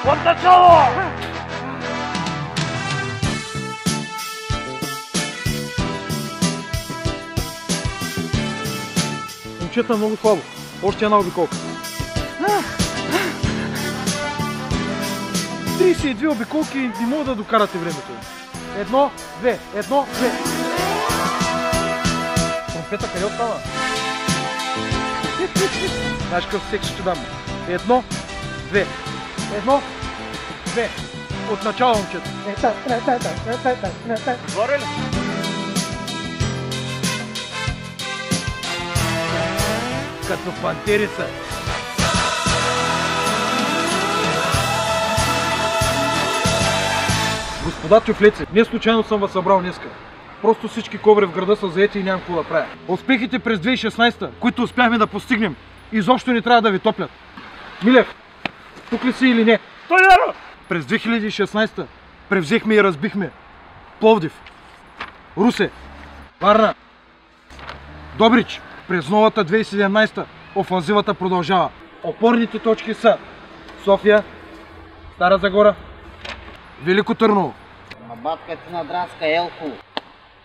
От начало! Момчета, много слабо. Още една обиколка. 32 обиколки и не мога да докарате времето. 1, 2, 1, 2. Тромпета къде остава? Знаеш какъв секс ще дам? 1, 2. 1, 2. От начало, момчета. Горе ли? Като пантери са. Господа тюфлеци, не случайно съм вас събрал днеска. Просто всички коври в града са заети и нямам какво да правя. Успехите през 2016, които успяхме да постигнем, изобщо не трябва да ви топлят. Милев, тук ли си или не? Толяро! През 2016 превзехме и разбихме Пловдив, Русе, Варна, Добрич. През новата 2017 офанзивата продължава. Опорните точки са София, Стара Загора, Велико Търново. На батка ти надраска, Елко.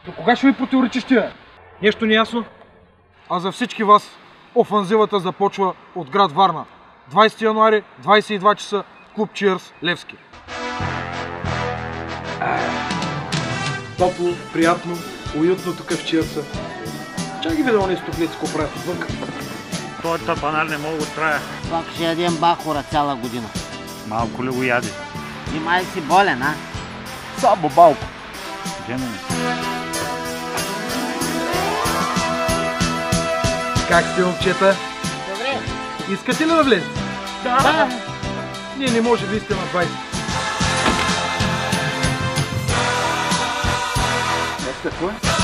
До кога ще ми противоречиш ти, бе? Нещо неясно? А за всички вас офанзивата започва от град Варна. 20 януари, 22 часа, клуб Чиърс, Левски. Топло, приятно, уютно тук в Чиърса. Чай ги видя онези топлици, какво правят отвънка. Той тъпанар не мога да трая. Пак ще ядем бахора цяла година. Малко ли го яди? И май си болен, а? Само малко. Жене. Как сте, момчета? Добре. Искате ли да влезете? Да. Ние не може да сте на 20. Какво е?